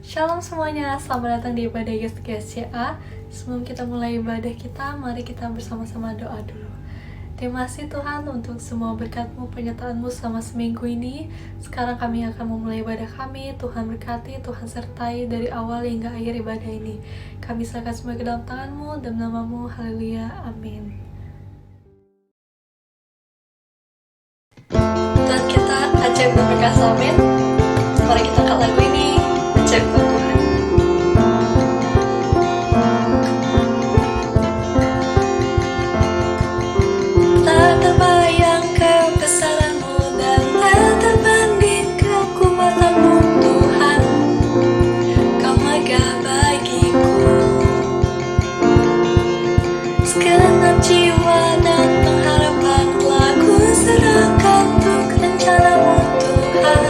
Shalom semuanya, selamat datang di ibadah GSCA. Sebelum kita mulai ibadah kita, mari kita bersama-sama doa dulu. Terima kasih Tuhan untuk semua berkat-Mu, penyertaan-Mu selama seminggu ini. Sekarang kami akan memulai ibadah kami. Tuhan berkati, Tuhan sertai dari awal hingga akhir ibadah ini. Kami serahkan semua ke dalam tangan-Mu, dalam nama-Mu, haleluya, amin. Dan kita ajaib berkas, amin. Mari kita angkat lagu ini, ajaib Tuhan. Tak terbayang kebesaran-Mu dan tak terbanding kekuatan-Mu Tuhan. Kau megah bagiku, segenap jiwa dan pengharapan telah ku serahkan untuk rencana-Mu Tuhan.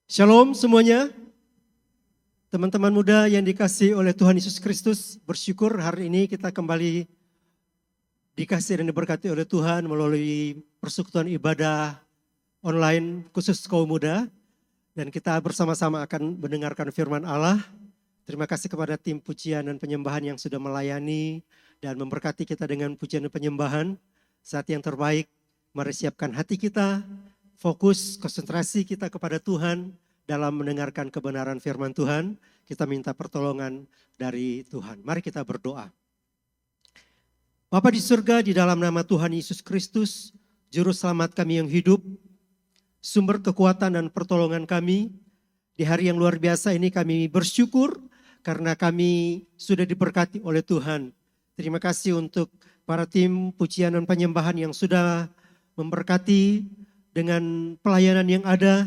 Shalom semuanya, teman-teman muda yang dikasihi oleh Tuhan Yesus Kristus. Bersyukur hari ini kita kembali dikasih dan diberkati oleh Tuhan melalui persekutuan ibadah online khusus kaum muda. Dan kita bersama-sama akan mendengarkan firman Allah. Terima kasih kepada tim pujian dan penyembahan yang sudah melayani dan memberkati kita dengan pujian dan penyembahan. Saat yang terbaik, mari siapkan hati kita, fokus, konsentrasi kita kepada Tuhan dalam mendengarkan kebenaran firman Tuhan. Kita minta pertolongan dari Tuhan. Mari kita berdoa. Bapa di surga, di dalam nama Tuhan Yesus Kristus, Juru Selamat kami yang hidup, sumber kekuatan dan pertolongan kami, di hari yang luar biasa ini kami bersyukur karena kami sudah diberkati oleh Tuhan. Terima kasih untuk para tim pujian dan penyembahan yang sudah memberkati dengan pelayanan yang ada.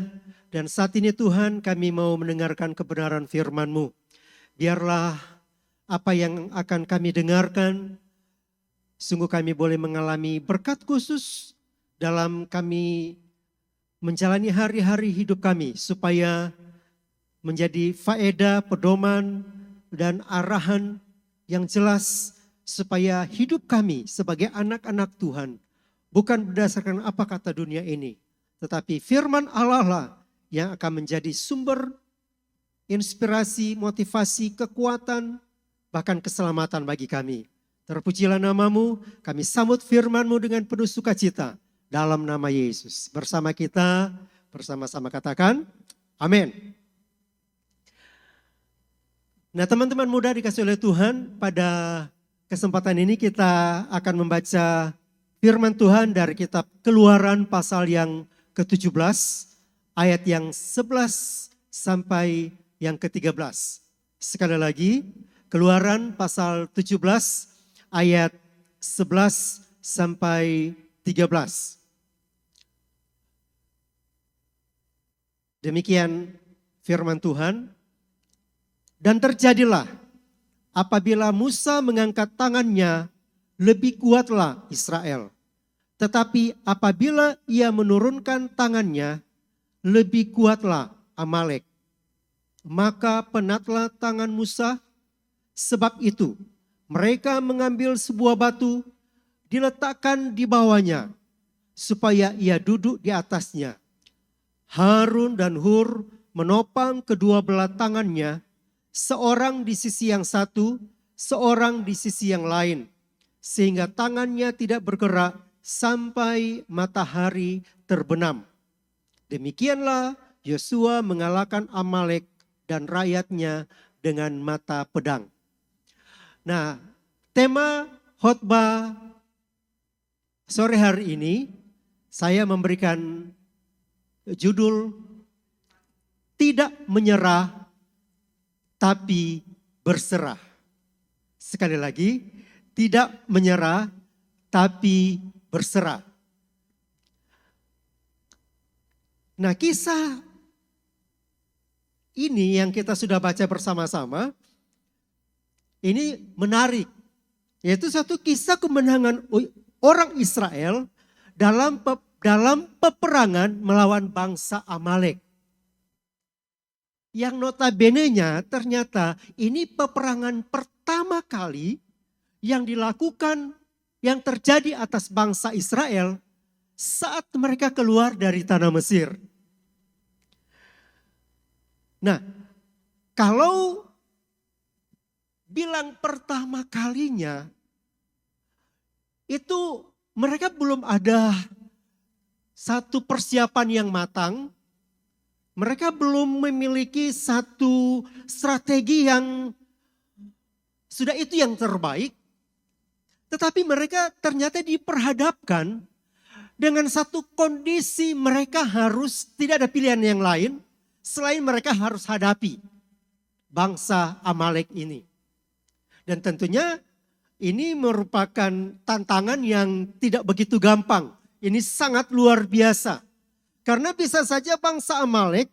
Dan saat ini Tuhan, kami mau mendengarkan kebenaran firman-Mu. Biarlah apa yang akan kami dengarkan, sungguh kami boleh mengalami berkat khusus dalam kami menjalani hari-hari hidup kami, supaya menjadi faedah, pedoman, dan arahan yang jelas, supaya hidup kami sebagai anak-anak Tuhan bukan berdasarkan apa kata dunia ini, tetapi firman Allah lah yang akan menjadi sumber inspirasi, motivasi, kekuatan, bahkan keselamatan bagi kami. Terpujilah nama-Mu, kami sambut firman-Mu dengan penuh sukacita dalam nama Yesus. Bersama kita, bersama-sama katakan, amin. Nah, teman-teman muda dikasih oleh Tuhan, pada kesempatan ini kita akan membaca firman Tuhan dari kitab Keluaran pasal yang ke-17, ayat yang 11 sampai yang ke-13. Sekali lagi, Keluaran pasal 17, ayat 11 sampai 13. Demikian firman Tuhan. Dan terjadilah apabila Musa mengangkat tangannya, lebih kuatlah Israel. Tetapi apabila ia menurunkan tangannya, lebih kuatlah Amalek. Maka penatlah tangan Musa, sebab itu mereka mengambil sebuah batu, diletakkan di bawahnya, supaya ia duduk di atasnya. Harun dan Hur menopang kedua belah tangannya, seorang di sisi yang satu, seorang di sisi yang lain, sehingga tangannya tidak bergerak sampai matahari terbenam. Demikianlah Yosua mengalahkan Amalek dan rakyatnya dengan mata pedang. Nah, tema khotbah sore hari ini saya memberikan judul Tidak Menyerah Tapi Berserah. Sekali lagi, tidak menyerah tapi berserah. Nah, kisah ini yang kita sudah baca bersama-sama, ini menarik. Yaitu satu kisah kemenangan orang Israel dalam peperangan melawan bangsa Amalek. Yang notabene-nya ternyata ini peperangan pertama kali yang dilakukan, yang terjadi atas bangsa Israel saat mereka keluar dari tanah Mesir. Nah, kalau bilang pertama kalinya, itu mereka belum ada satu persiapan yang matang. Mereka belum memiliki satu strategi yang sudah itu yang terbaik. Tetapi mereka ternyata diperhadapkan dengan satu kondisi mereka harus tidak ada pilihan yang lain selain mereka harus hadapi bangsa Amalek ini. Dan tentunya ini merupakan tantangan yang tidak begitu gampang. Ini sangat luar biasa. Karena bisa saja bangsa Amalek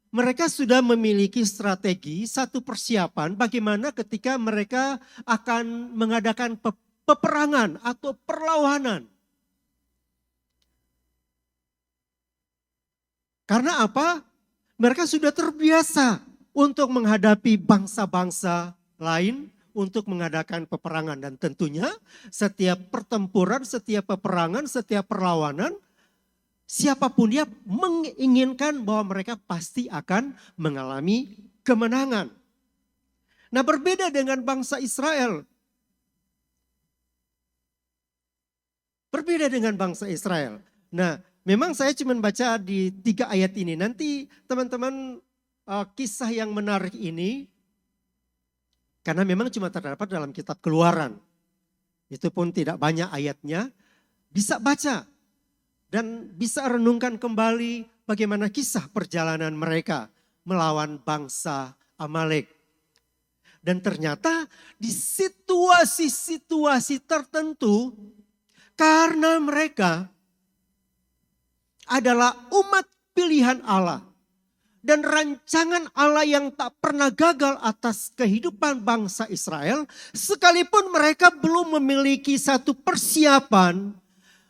mereka sudah memiliki strategi, satu persiapan bagaimana ketika mereka akan mengadakan peperangan atau perlawanan. Karena apa? Mereka sudah terbiasa untuk menghadapi bangsa-bangsa lain, untuk mengadakan peperangan. Dan tentunya setiap pertempuran, setiap peperangan, setiap perlawanan, siapapun dia menginginkan bahwa mereka pasti akan mengalami kemenangan. Nah, berbeda dengan bangsa Israel. Berbeda dengan bangsa Israel. Nah, memang saya cuma baca di 3 ayat ini. Nanti teman-teman kisah yang menarik ini, karena memang cuma terdapat dalam kitab Keluaran. Itu pun tidak banyak ayatnya. Bisa baca dan bisa renungkan kembali bagaimana kisah perjalanan mereka melawan bangsa Amalek. Dan ternyata di situasi-situasi tertentu, karena mereka adalah umat pilihan Allah. Dan rancangan Allah yang tak pernah gagal atas kehidupan bangsa Israel. Sekalipun mereka belum memiliki satu persiapan.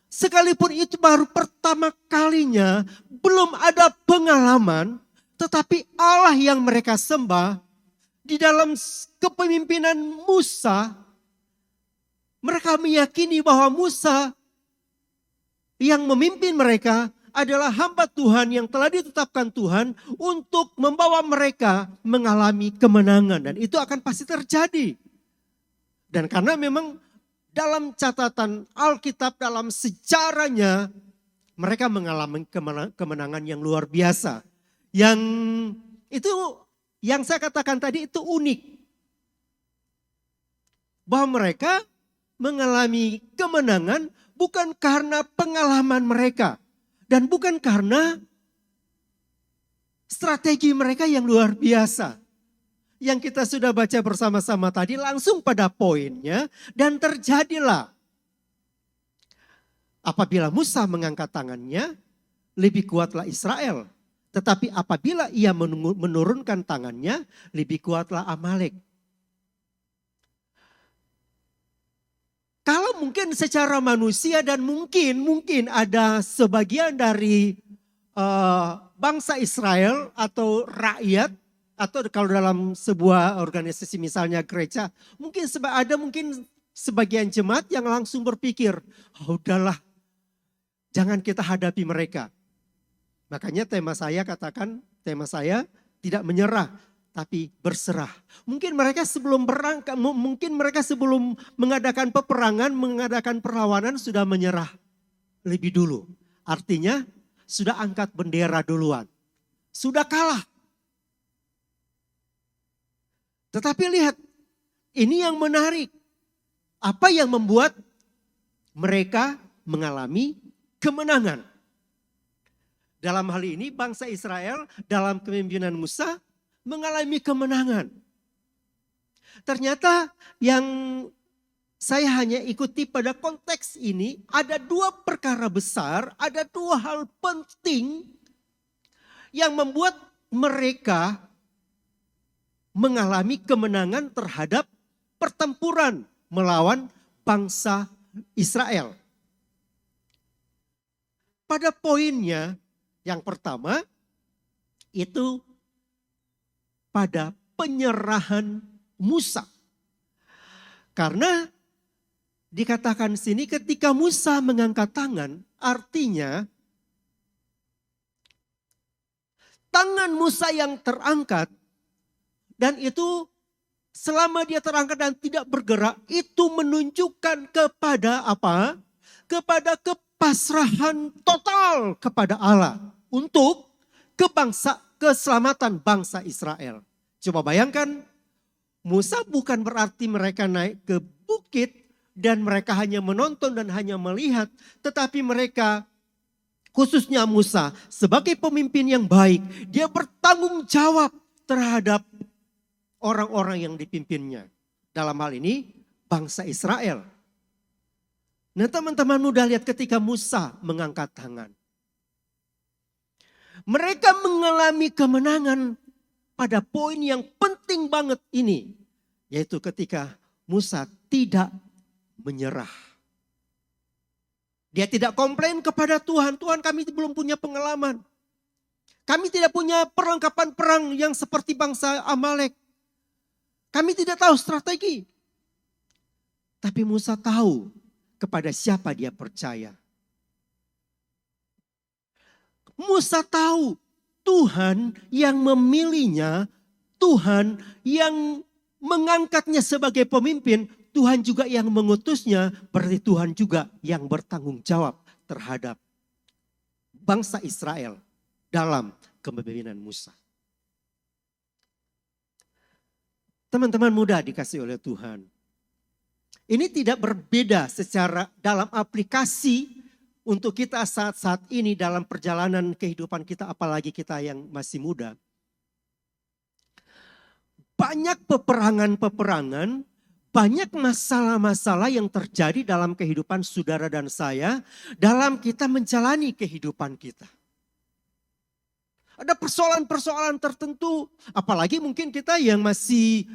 Sekalipun itu baru pertama kalinya, belum ada pengalaman. Tetapi Allah yang mereka sembah, di dalam kepemimpinan Musa, mereka meyakini bahwa Musa yang memimpin mereka adalah hamba Tuhan yang telah ditetapkan Tuhan untuk membawa mereka mengalami kemenangan. Dan itu akan pasti terjadi. Dan karena memang dalam catatan Alkitab, dalam sejarahnya, mereka mengalami kemenangan yang luar biasa. Yang itu, yang saya katakan tadi itu unik. Bahwa mereka mengalami kemenangan bukan karena pengalaman mereka. Dan bukan karena strategi mereka yang luar biasa. Yang kita sudah baca bersama-sama tadi langsung pada poinnya. Dan terjadilah. Apabila Musa mengangkat tangannya, lebih kuatlah Israel. Tetapi apabila ia menurunkan tangannya, lebih kuatlah Amalek. Kalau mungkin secara manusia dan mungkin ada sebagian dari bangsa Israel atau rakyat, atau kalau dalam sebuah organisasi misalnya gereja, mungkin sebagian jemaat yang langsung berpikir, oh, udahlah, jangan kita hadapi mereka. Makanya tema saya tidak menyerah, tapi berserah. Mungkin mereka sebelum berangkat, mungkin mereka sebelum mengadakan peperangan, mengadakan perlawanan sudah menyerah lebih dulu. Artinya sudah angkat bendera duluan. Sudah kalah. Tetapi lihat, ini yang menarik. Apa yang membuat mereka mengalami kemenangan? Dalam hal ini bangsa Israel dalam kepemimpinan Musa mengalami kemenangan. Ternyata yang saya hanya ikuti pada konteks ini, ada 2 perkara besar, ada 2 hal penting yang membuat mereka mengalami kemenangan terhadap pertempuran melawan bangsa Israel. Pada poinnya yang pertama itu pada penyerahan Musa. Karena dikatakan sini ketika Musa mengangkat tangan, artinya tangan Musa yang terangkat dan itu selama dia terangkat dan tidak bergerak, itu menunjukkan kepada apa? Kepada kepasrahan total kepada Allah untuk keselamatan bangsa Israel. Coba bayangkan, Musa bukan berarti mereka naik ke bukit dan mereka hanya menonton dan hanya melihat. Tetapi mereka, khususnya Musa sebagai pemimpin yang baik, dia bertanggung jawab terhadap orang-orang yang dipimpinnya. Dalam hal ini bangsa Israel. Nah, teman-teman mudah lihat ketika Musa mengangkat tangan. Mereka mengalami kemenangan pada poin yang penting banget ini. Yaitu ketika Musa tidak menyerah. Dia tidak komplain kepada Tuhan. Tuhan, kami belum punya pengalaman. Kami tidak punya perlengkapan perang yang seperti bangsa Amalek. Kami tidak tahu strategi. Tapi Musa tahu kepada siapa dia percaya. Musa tahu Tuhan yang memilihnya, Tuhan yang mengangkatnya sebagai pemimpin, Tuhan juga yang mengutusnya, berarti Tuhan juga yang bertanggung jawab terhadap bangsa Israel dalam kepemimpinan Musa. Teman-teman muda dikasih oleh Tuhan. Ini tidak berbeda secara dalam aplikasi untuk kita saat-saat ini dalam perjalanan kehidupan kita, apalagi kita yang masih muda. Banyak peperangan-peperangan, banyak masalah-masalah yang terjadi dalam kehidupan saudara dan saya dalam kita menjalani kehidupan kita. Ada persoalan-persoalan tertentu, apalagi mungkin kita yang masih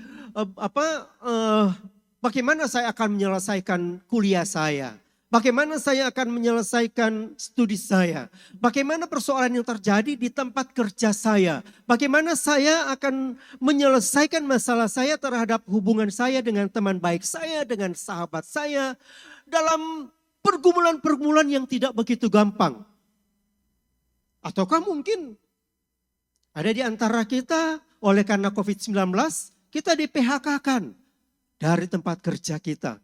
bagaimana saya akan menyelesaikan kuliah saya. Bagaimana saya akan menyelesaikan studi saya? Bagaimana persoalan yang terjadi di tempat kerja saya? Bagaimana saya akan menyelesaikan masalah saya terhadap hubungan saya dengan teman baik saya, dengan sahabat saya. Dalam pergumulan-pergumulan yang tidak begitu gampang. Ataukah mungkin ada di antara kita oleh karena COVID-19 kita di PHK-kan dari tempat kerja kita.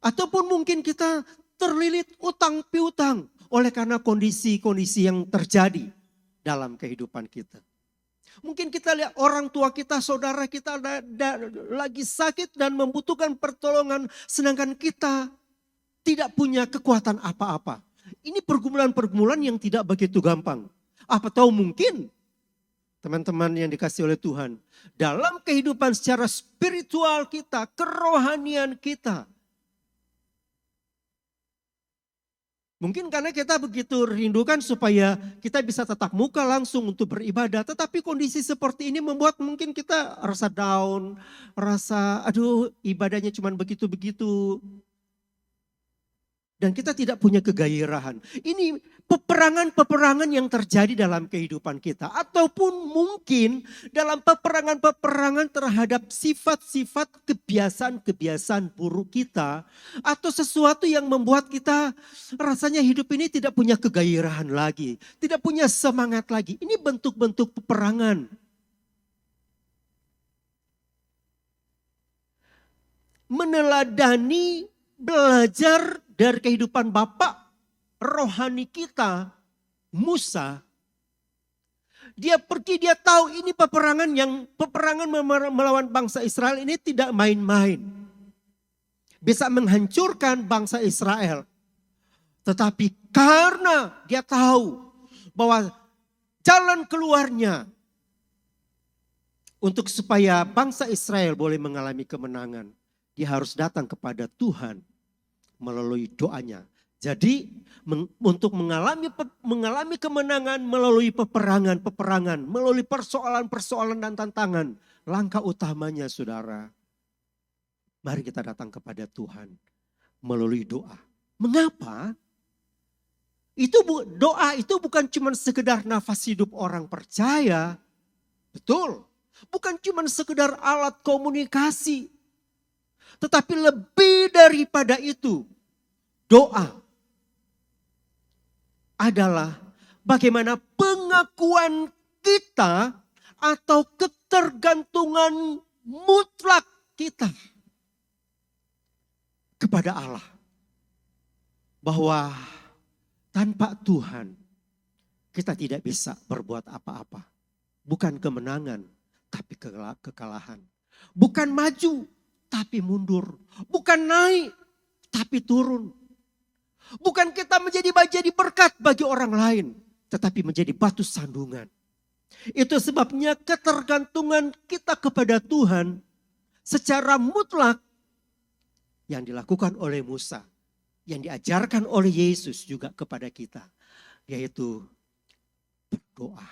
Ataupun mungkin kita terlilit utang piutang oleh karena kondisi-kondisi yang terjadi dalam kehidupan kita. Mungkin kita lihat orang tua kita, saudara kita lagi sakit dan membutuhkan pertolongan, sedangkan kita tidak punya kekuatan apa-apa. Ini pergumulan-pergumulan yang tidak begitu gampang. Atau mungkin teman-teman yang dikasih oleh Tuhan, dalam kehidupan secara spiritual kita, kerohanian kita, mungkin karena kita begitu rindukan supaya kita bisa tatap muka langsung untuk beribadah. Tetapi kondisi seperti ini membuat mungkin kita rasa down, rasa aduh ibadahnya cuma begitu-begitu. Dan kita tidak punya kegairahan. Ini peperangan-peperangan yang terjadi dalam kehidupan kita. Ataupun mungkin dalam peperangan-peperangan terhadap sifat-sifat kebiasaan-kebiasaan buruk kita. Atau sesuatu yang membuat kita rasanya hidup ini tidak punya kegairahan lagi. Tidak punya semangat lagi. Ini bentuk-bentuk peperangan. Meneladani, belajar dari kehidupan Bapak rohani kita, Musa. Dia pergi, dia tahu ini peperangan melawan bangsa Israel ini tidak main-main. Bisa menghancurkan bangsa Israel. Tetapi karena dia tahu bahwa jalan keluarnya untuk supaya bangsa Israel boleh mengalami kemenangan, dia harus datang kepada Tuhan melalui doanya. Jadi untuk mengalami kemenangan melalui peperangan, melalui persoalan-persoalan dan tantangan. Langkah utamanya saudara, mari kita datang kepada Tuhan melalui doa. Mengapa? Doa itu bukan cuma sekedar nafas hidup orang percaya. Betul. Bukan cuma sekedar alat komunikasi. Tetapi lebih daripada itu, doa adalah bagaimana pengakuan kita atau ketergantungan mutlak kita kepada Allah. Bahwa tanpa Tuhan kita tidak bisa berbuat apa-apa. Bukan kemenangan, tapi kekalahan. Bukan maju, tapi mundur. Bukan naik, tapi turun. Bukan kita menjadi berkat bagi orang lain, tetapi menjadi batu sandungan. Itu sebabnya ketergantungan kita kepada Tuhan secara mutlak yang dilakukan oleh Musa, yang diajarkan oleh Yesus juga kepada kita, yaitu berdoa.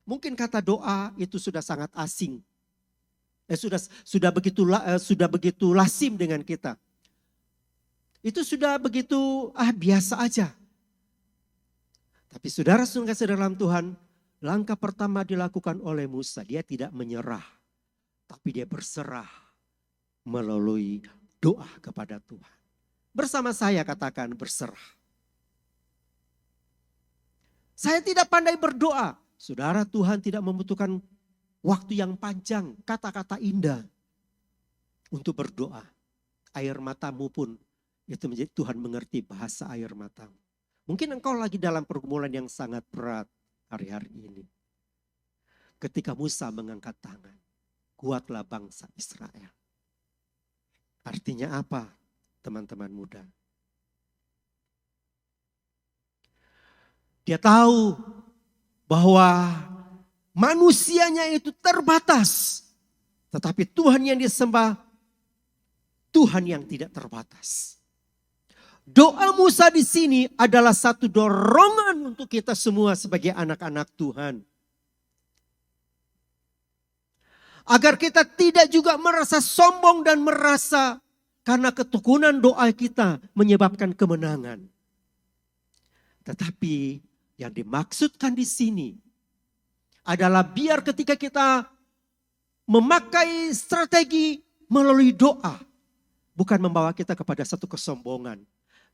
Mungkin kata doa itu sudah sangat asing. Sudah begitu lazim dengan kita. Itu sudah begitu biasa aja. Tapi saudara kasih dalam Tuhan, langkah pertama dilakukan oleh Musa. Dia tidak menyerah, tapi dia berserah melalui doa kepada Tuhan. Bersama saya katakan berserah. Saya tidak pandai berdoa. Saudara, Tuhan tidak membutuhkan waktu yang panjang, kata-kata indah untuk berdoa. Air matamu pun itu menjadi Tuhan mengerti bahasa air matamu. Mungkin engkau lagi dalam pergumulan yang sangat berat hari-hari ini. Ketika Musa mengangkat tangan, kuatlah bangsa Israel. Artinya apa, teman-teman muda? Dia tahu bahwa manusianya itu terbatas. Tetapi Tuhan yang disembah, Tuhan yang tidak terbatas. Doa Musa di sini adalah satu dorongan untuk kita semua sebagai anak-anak Tuhan. Agar kita tidak juga merasa sombong dan merasa karena ketekunan doa kita menyebabkan kemenangan. Tetapi yang dimaksudkan di sini adalah biar ketika kita memakai strategi melalui doa, bukan membawa kita kepada satu kesombongan.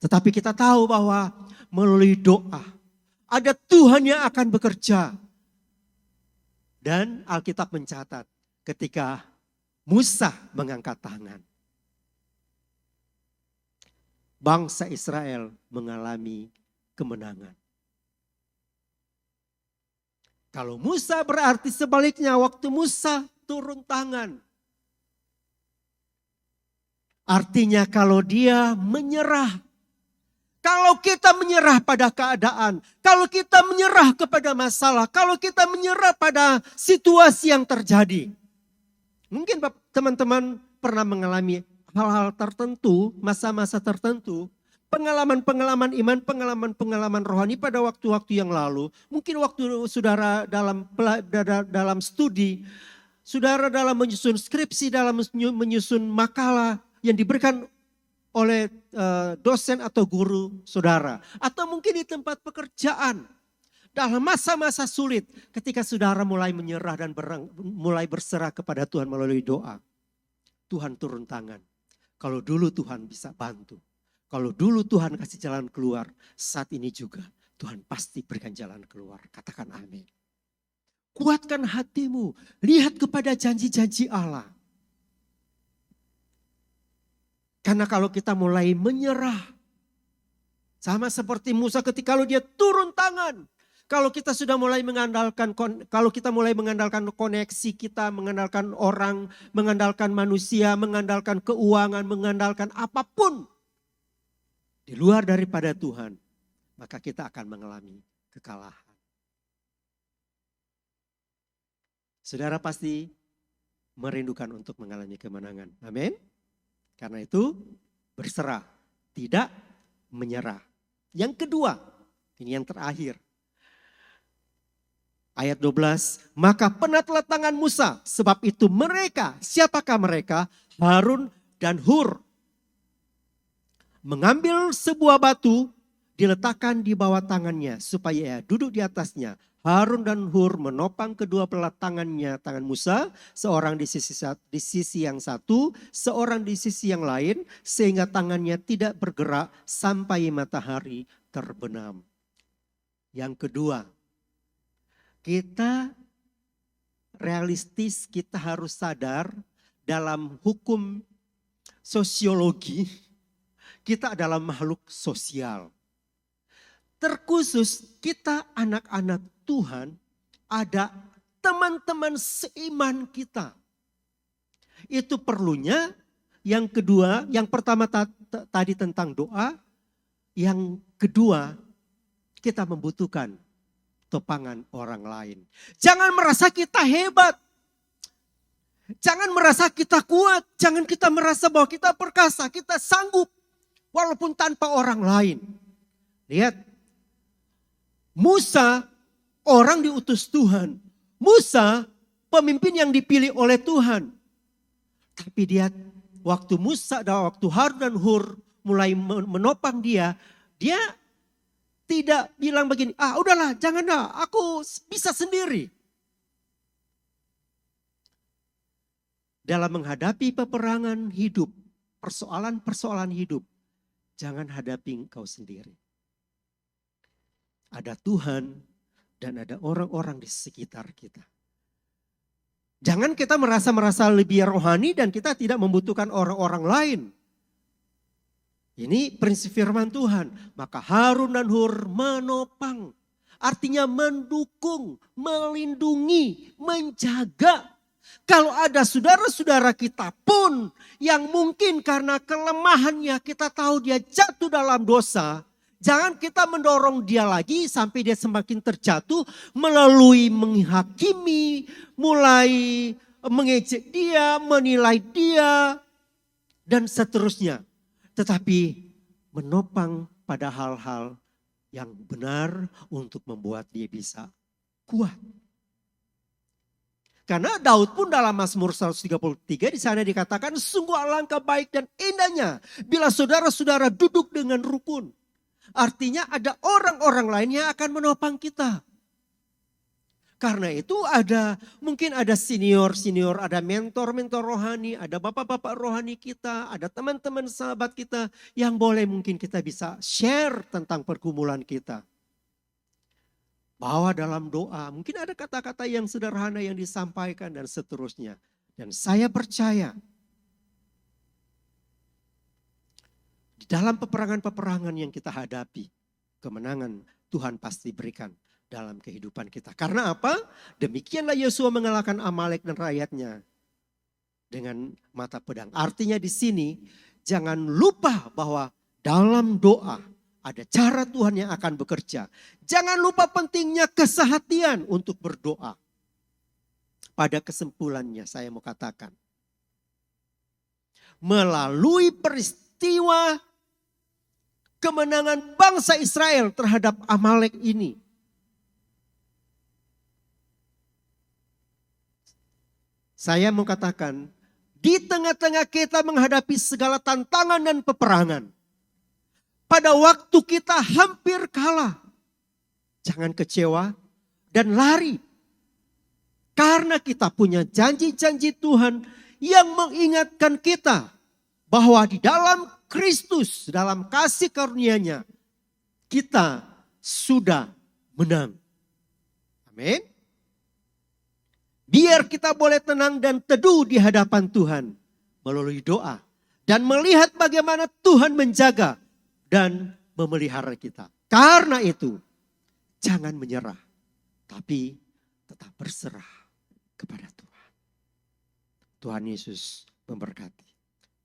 Tetapi kita tahu bahwa melalui doa ada Tuhan yang akan bekerja. Dan Alkitab mencatat ketika Musa mengangkat tangan, bangsa Israel mengalami kemenangan. Kalau Musa berarti sebaliknya, waktu Musa turun tangan, artinya kalau dia menyerah. Kalau kita menyerah pada keadaan, kalau kita menyerah kepada masalah, kalau kita menyerah pada situasi yang terjadi. Mungkin teman-teman pernah mengalami hal-hal tertentu, masa-masa tertentu, pengalaman-pengalaman iman, pengalaman-pengalaman rohani pada waktu-waktu yang lalu. Mungkin waktu saudara dalam studi, saudara dalam menyusun skripsi, dalam menyusun makalah yang diberikan oleh dosen atau guru saudara. Atau mungkin di tempat pekerjaan. Dalam masa-masa sulit ketika saudara mulai menyerah dan mulai berserah kepada Tuhan melalui doa. Tuhan turun tangan. Kalau dulu Tuhan bisa bantu. Kalau dulu Tuhan kasih jalan keluar, saat ini juga Tuhan pasti berikan jalan keluar. Katakan amin. Kuatkan hatimu, lihat kepada janji-janji Allah. Karena kalau kita mulai menyerah, sama seperti Musa ketika kalau dia turun tangan, kalau kita sudah mulai mengandalkan, kalau kita mulai mengandalkan koneksi kita, mengandalkan orang, mengandalkan manusia, mengandalkan keuangan, mengandalkan apapun di luar daripada Tuhan, maka kita akan mengalami kekalahan. Saudara pasti merindukan untuk mengalami kemenangan. Amin. Karena itu berserah, tidak menyerah. Yang kedua, ini yang terakhir. Ayat 12, maka penatlah tangan Musa, sebab itu mereka, siapakah mereka? Harun dan Hur. Mengambil sebuah batu, diletakkan di bawah tangannya, supaya ia duduk di atasnya. Harun dan Hur menopang kedua belah tangannya, tangan Musa, seorang di sisi yang satu, seorang di sisi yang lain, sehingga tangannya tidak bergerak sampai matahari terbenam. Yang kedua, kita realistis, kita harus sadar dalam hukum sosiologi, kita adalah makhluk sosial. Terkhusus kita anak-anak Tuhan, ada teman-teman seiman kita. Itu perlunya. Yang kedua, yang pertama tadi tentang doa. Yang kedua, kita membutuhkan topangan orang lain. Jangan merasa kita hebat. Jangan merasa kita kuat. Jangan kita merasa bahwa kita perkasa, kita sanggup. Walaupun tanpa orang lain. Lihat, Musa orang diutus Tuhan. Musa pemimpin yang dipilih oleh Tuhan. Tapi dia waktu Musa dan waktu Harun dan Hur mulai menopang dia tidak bilang begini, udahlah janganlah, aku bisa sendiri. Dalam menghadapi peperangan hidup, persoalan-persoalan hidup, jangan hadapi engkau sendiri. Ada Tuhan dan ada orang-orang di sekitar kita. Jangan kita merasa lebih rohani dan kita tidak membutuhkan orang-orang lain. Ini prinsip firman Tuhan. Maka Harun dan Hur menopang. Artinya mendukung, melindungi, menjaga. Kalau ada saudara-saudara kita pun yang mungkin karena kelemahannya kita tahu dia jatuh dalam dosa. Jangan kita mendorong dia lagi sampai dia semakin terjatuh melalui menghakimi, mulai mengejek dia, menilai dia, dan seterusnya. Tetapi menopang pada hal-hal yang benar untuk membuat dia bisa kuat. Karena Daud pun dalam Mazmur 133 di sana dikatakan sungguh alangkah baik dan indahnya bila saudara-saudara duduk dengan rukun. Artinya ada orang-orang lain yang akan menopang kita. Karena itu mungkin ada senior-senior, ada mentor-mentor rohani, ada bapak-bapak rohani kita, ada teman-teman sahabat kita yang boleh mungkin kita bisa share tentang pergumulan kita. Bahwa dalam doa mungkin ada kata-kata yang sederhana yang disampaikan dan seterusnya. Dan saya percaya di dalam peperangan-peperangan yang kita hadapi, kemenangan Tuhan pasti berikan dalam kehidupan kita. Karena apa? Demikianlah Yosua mengalahkan Amalek dan rakyatnya dengan mata pedang. Artinya di sini jangan lupa bahwa dalam doa ada cara Tuhan yang akan bekerja. Jangan lupa pentingnya kesehatian untuk berdoa. Pada kesimpulannya saya mau katakan, melalui peristiwa kemenangan bangsa Israel terhadap Amalek ini, saya mau katakan, di tengah-tengah kita menghadapi segala tantangan dan peperangan. Pada waktu kita hampir kalah, jangan kecewa dan lari. Karena kita punya janji-janji Tuhan yang mengingatkan kita bahwa di dalam Kristus, dalam kasih karunia-Nya, kita sudah menang. Amin. Biar kita boleh tenang dan teduh di hadapan Tuhan melalui doa. Dan melihat bagaimana Tuhan menjaga dan memelihara kita. Karena itu jangan menyerah. Tapi tetap berserah kepada Tuhan. Tuhan Yesus memberkati.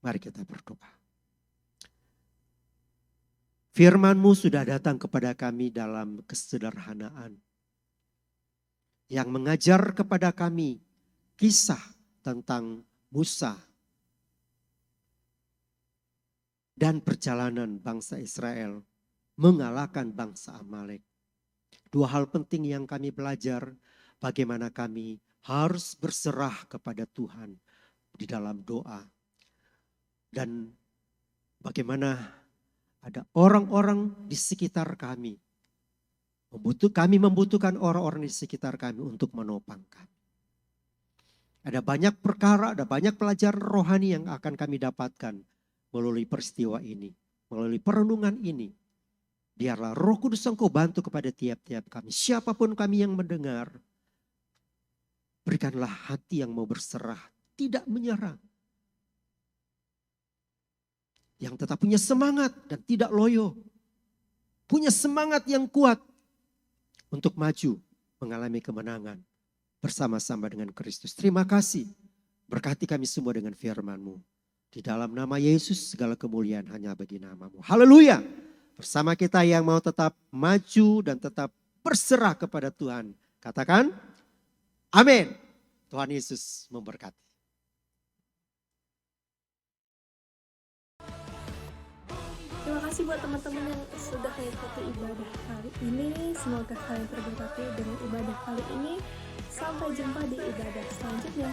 Mari kita berdoa. Firman-Mu sudah datang kepada kami dalam kesederhanaan. Yang mengajar kepada kami kisah tentang Musa dan perjalanan bangsa Israel mengalahkan bangsa Amalek. Dua hal penting yang kami belajar, bagaimana kami harus berserah kepada Tuhan di dalam doa. Dan bagaimana ada orang-orang di sekitar kami. Kami membutuhkan orang-orang di sekitar kami untuk menopang kami. Ada banyak perkara, ada banyak pelajaran rohani yang akan kami dapatkan melalui peristiwa ini, melalui perenungan ini. Biarlah Roh Kudus Engkau bantu kepada tiap-tiap kami. Siapapun kami yang mendengar, berikanlah hati yang mau berserah, tidak menyerah. Yang tetap punya semangat dan tidak loyo. Punya semangat yang kuat untuk maju mengalami kemenangan bersama-sama dengan Kristus. Terima kasih. Berkati kami semua dengan firman-Mu. Di dalam nama Yesus segala kemuliaan hanya bagi nama-Mu. Haleluya. Bersama kita yang mau tetap maju dan tetap berserah kepada Tuhan. Katakan amin. Tuhan Yesus memberkati. Terima kasih buat teman-teman yang sudah mengikuti ibadah kali ini. Semoga kalian terberkati dengan ibadah kali ini. Sampai jumpa di ibadah selanjutnya.